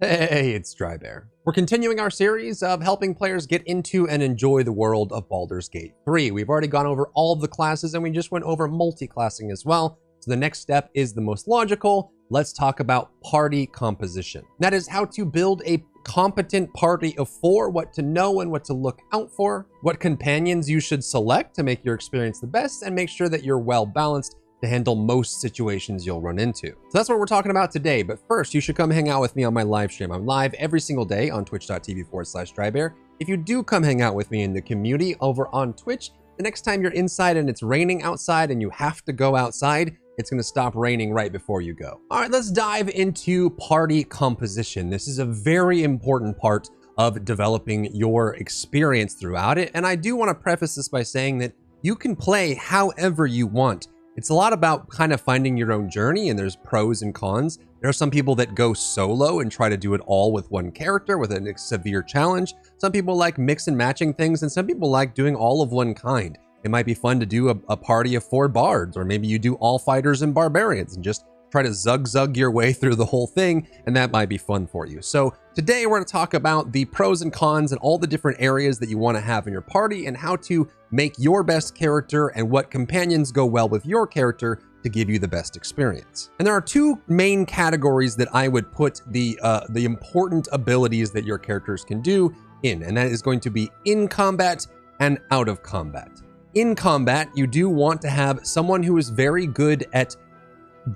Hey, it's Drybear. We're continuing our series of helping players get into and enjoy the world of Baldur's Gate 3. We've already gone over all of the classes and we just went over multi-classing as well. So the next step is the most logical. Let's talk about party composition. That is how to build a competent party of 4, what to know and what to look out for, what companions you should select to make your experience the best, and make sure that you're well balanced to handle most situations you'll run into. So that's what we're talking about today. But first, you should come hang out with me on my live stream. I'm live every single day on twitch.tv/Drybear. If you do come hang out with me in the community over on Twitch, the next time you're inside and it's raining outside and you have to go outside, it's going to stop raining right before you go. All right, let's dive into party composition. This is a very important part of developing your experience throughout it. And I do want to preface this by saying that you can play however you want. It's a lot about kind of finding your own journey, and there's pros and cons. There are some people that go solo and try to do it all with one character with a severe challenge. Some people like mix and matching things, and some people like doing all of one kind. It might be fun to do a party of 4 bards, or maybe you do all fighters and barbarians and just try to zug your way through the whole thing, and that might be fun for you. So today we're going to talk about the pros and cons and all the different areas that you want to have in your party and how to make your best character and what companions go well with your character to give you the best experience. And there are 2 main categories that I would put the important abilities that your characters can do in, and that is going to be in combat and out of combat. In combat, you do want to have someone who is very good at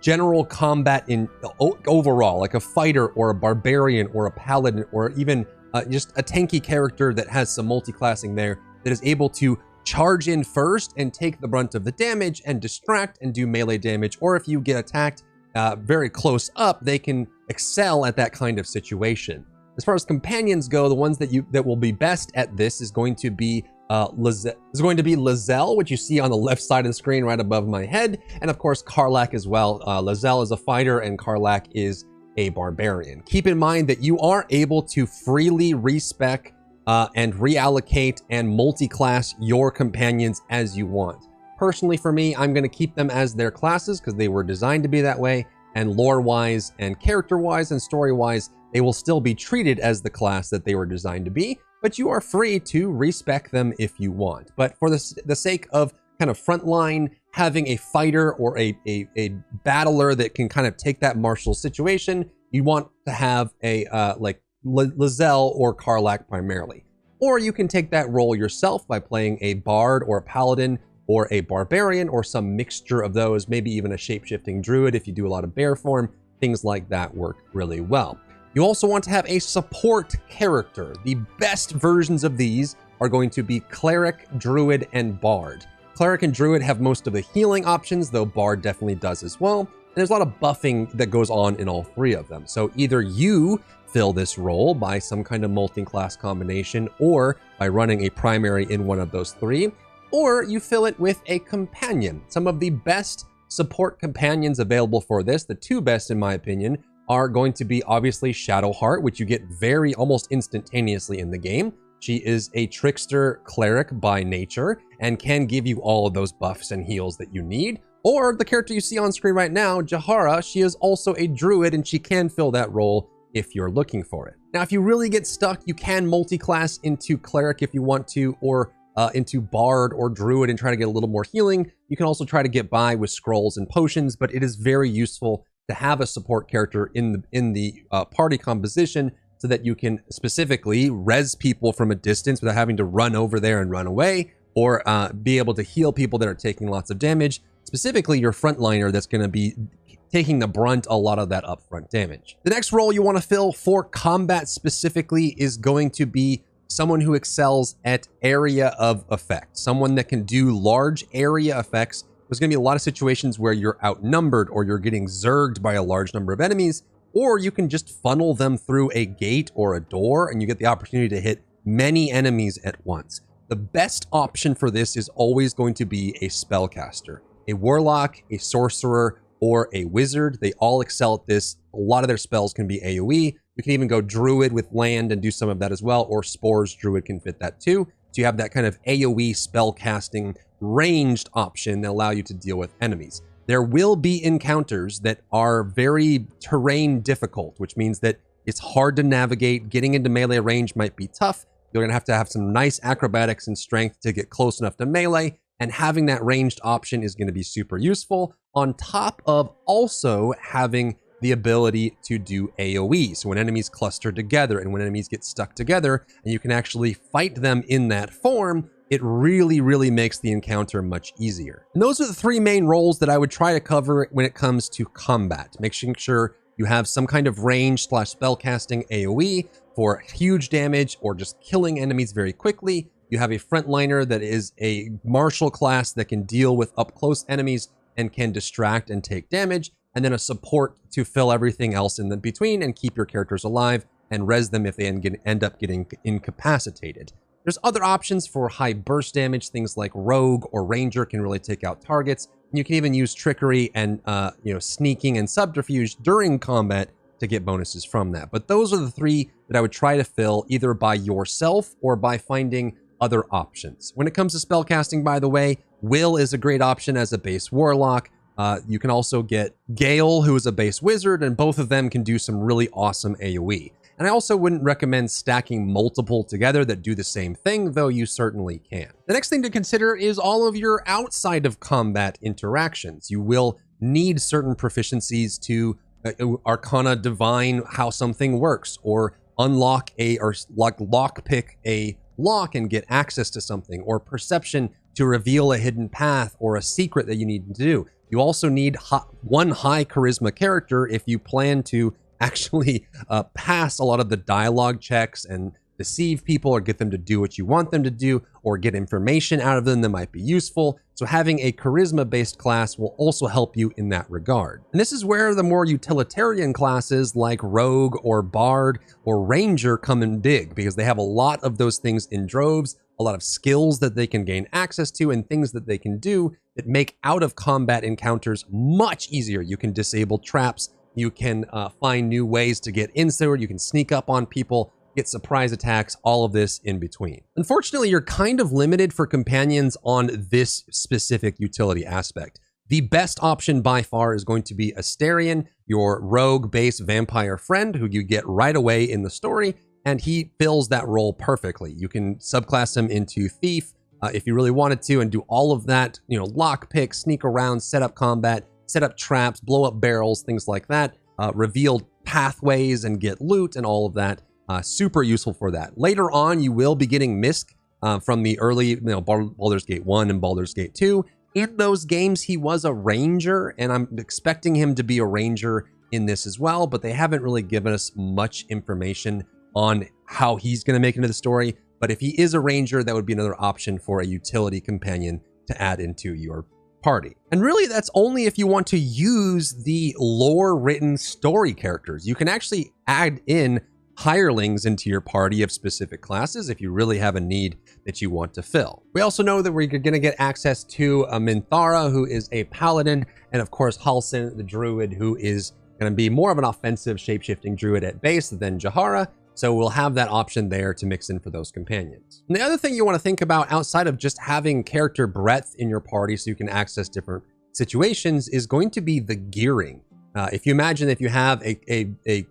general combat in overall, like a fighter or a barbarian or a paladin, or even just a tanky character that has some multi-classing there that is able to charge in first and take the brunt of the damage and distract and do melee damage. Or if you get attacked very close up, they can excel at that kind of situation. As far as companions go, the ones that will be best at this is going to be Lae'zel, which you see on the left side of the screen right above my head, and of course Karlach as well. Lae'zel is a fighter and Karlach is a barbarian. Keep in mind that you are able to freely respec and reallocate and multi-class your companions as you want. Personally, for me, I'm going to keep them as their classes because they were designed to be that way, and lore-wise and character-wise and story-wise, they will still be treated as the class that they were designed to be. But you are free to respec them if you want. But for the sake of kind of frontline, having a fighter or a battler that can kind of take that martial situation, you want to have a like Lae'zel or Karlach primarily. Or you can take that role yourself by playing a bard or a paladin or a barbarian or some mixture of those, maybe even a shape-shifting druid if you do a lot of bear form. Things like that work really well. You also want to have a support character. The best versions of these are going to be Cleric, Druid, and Bard. Cleric and Druid have most of the healing options, though Bard definitely does as well. And there's a lot of buffing that goes on in all 3 of them. So either you fill this role by some kind of multi-class combination or by running a primary in one of those 3, or you fill it with a companion. Some of the best support companions available for this, the 2 best in my opinion, are going to be obviously Shadowheart, which you get very almost instantaneously in the game. She is a trickster cleric by nature and can give you all of those buffs and heals that you need. Or the character you see on screen right now, Jahara, she is also a druid and she can fill that role if you're looking for it. Now, if you really get stuck, you can multi-class into cleric if you want to, or into bard or druid and try to get a little more healing. You can also try to get by with scrolls and potions, but it is very useful to have a support character in the party composition so that you can specifically res people from a distance without having to run over there and run away, or be able to heal people that are taking lots of damage, specifically your frontliner that's going to be taking the brunt a lot of that upfront damage. The next role you want to fill for combat specifically is going to be someone who excels at area of effect, someone that can do large area effects. There's going to be a lot of situations where you're outnumbered or you're getting zerged by a large number of enemies, or you can just funnel them through a gate or a door and you get the opportunity to hit many enemies at once. The best option for this is always going to be a spellcaster, a warlock, a sorcerer, or a wizard. They all excel at this. A lot of their spells can be AoE. You can even go druid with land and do some of that as well, or spores druid can fit that too. So you have that kind of AoE spell casting ranged option that allow you to deal with enemies. There will be encounters that are very terrain difficult, which means that It's hard to navigate. Getting into melee range might be tough. You're going to have some nice acrobatics and strength to get close enough to melee, and having that ranged option is going to be super useful, on top of also having the ability to do AoE. So when enemies cluster together and when enemies get stuck together and you can actually fight them in that form, it really, really makes the encounter much easier. And those are the three main roles that I would try to cover when it comes to combat. Making sure you have some kind of range / spellcasting AoE for huge damage or just killing enemies very quickly. You have a frontliner that is a martial class that can deal with up close enemies and can distract and take damage. And then a support to fill everything else in the between and keep your characters alive and res them if they end up getting incapacitated. There's other options for high burst damage. Things like Rogue or Ranger can really take out targets. And you can even use trickery and sneaking and subterfuge during combat to get bonuses from that. But those are the three that I would try to fill either by yourself or by finding other options. When it comes to spellcasting, by the way, Will is a great option as a base warlock. You can also get Gale, who is a base wizard, and both of them can do some really awesome AoE. And I also wouldn't recommend stacking multiple together that do the same thing, though you certainly can. The next thing to consider is all of your outside of combat interactions. You will need certain proficiencies to Arcana divine how something works, or unlock lockpick a lock and get access to something, or perception to reveal a hidden path or a secret that you need to do. You also need one high charisma character if you plan to actually pass a lot of the dialogue checks and deceive people or get them to do what you want them to do or get information out of them that might be useful. So having a charisma-based class will also help you in that regard. And this is where the more utilitarian classes like Rogue or Bard or Ranger come in big, because they have a lot of those things in droves, a lot of skills that they can gain access to and things that they can do that make out of combat encounters much easier. You can disable traps, you can find new ways to get inside, you can sneak up on people, get surprise attacks, all of this in between. Unfortunately, you're kind of limited for companions on this specific utility aspect. The best option by far is going to be Astarion, your rogue base vampire friend who you get right away in the story, and he fills that role perfectly. You can subclass him into Thief if you really wanted to and do all of that, lockpick, sneak around, set up combat, set up traps, blow up barrels, things like that, reveal pathways and get loot and all of that. Super useful for that. Later on, you will be getting Misk from the early Baldur's Gate 1 and Baldur's Gate 2. In those games, he was a ranger, and I'm expecting him to be a ranger in this as well, but they haven't really given us much information on how he's going to make it into the story. But if he is a ranger, that would be another option for a utility companion to add into your party. And really, that's only if you want to use the lore-written story characters. You can actually add in hirelings into your party of specific classes if you really have a need that you want to fill. We also know that we're going to get access to a Minthara, who is a paladin, and of course Halsin, the druid, who is going to be more of an offensive shapeshifting druid at base than Jahara. So we'll have that option there to mix in for those companions. And the other thing you want to think about outside of just having character breadth in your party so you can access different situations is going to be the gearing. If you imagine if you have a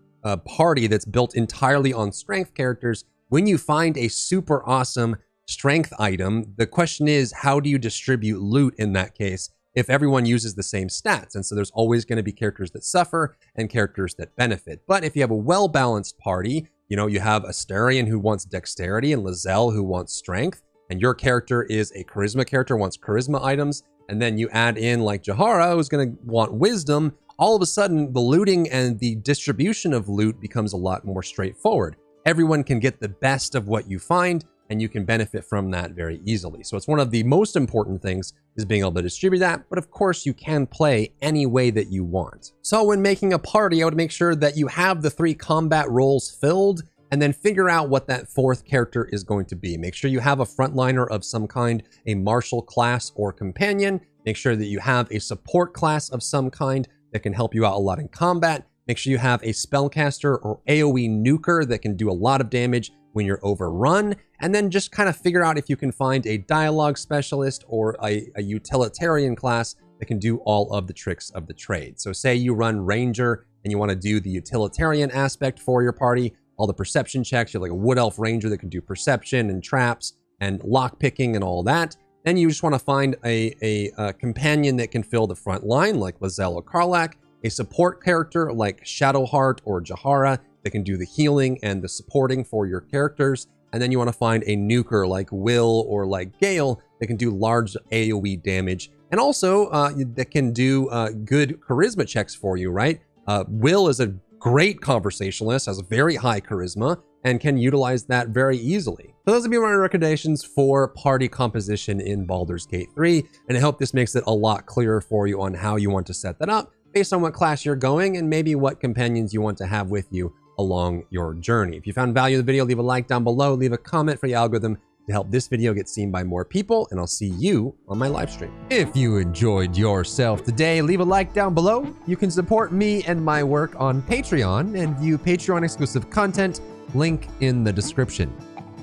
party that's built entirely on strength characters, when you find a super awesome strength item, the question is, how do you distribute loot in that case if everyone uses the same stats? And so there's always going to be characters that suffer and characters that benefit. But if you have a well-balanced party, you have Astarion who wants dexterity and Lizelle who wants strength, and your character is a charisma character, wants charisma items, and then you add in like Jahara who's going to want wisdom, all of a sudden the looting and the distribution of loot becomes a lot more straightforward. Everyone can get the best of what you find, and you can benefit from that very easily. So it's one of the most important things is being able to distribute that, but of course you can play any way that you want. So when making a party, I would make sure that you have the 3 combat roles filled and then figure out what that 4th character is going to be. Make sure you have a frontliner of some kind, a martial class or companion. Make sure that you have a support class of some kind that can help you out a lot in combat. Make sure you have a spellcaster or AoE nuker that can do a lot of damage when you're overrun, and then just kind of figure out if you can find a dialogue specialist or a utilitarian class that can do all of the tricks of the trade. So say you run Ranger and you want to do the utilitarian aspect for your party, all the perception checks. You have like a Wood Elf Ranger that can do perception and traps and lock picking and all that. Then you just want to find a companion that can fill the front line like Lae'zel or Karlach, a support character like Shadowheart or Jahara that can do the healing and the supporting for your characters. And then you want to find a nuker like Will or like Gale that can do large AoE damage and also that can do good charisma checks for you, right? Will is a great conversationalist, has a very high charisma, and can utilize that very easily. So those would be my recommendations for party composition in Baldur's Gate 3, and I hope this makes it a lot clearer for you on how you want to set that up based on what class you're going and maybe what companions you want to have with you along your journey. If you found value in the video, leave a like down below, leave a comment for the algorithm to help this video get seen by more people, and I'll see you on my live stream. If you enjoyed yourself today, leave a like down below. You can support me and my work on Patreon and view Patreon exclusive content, link in the description.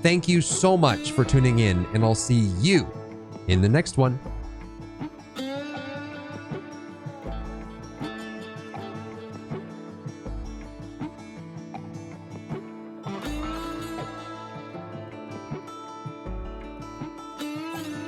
Thank you so much for tuning in, and I'll see you in the next one.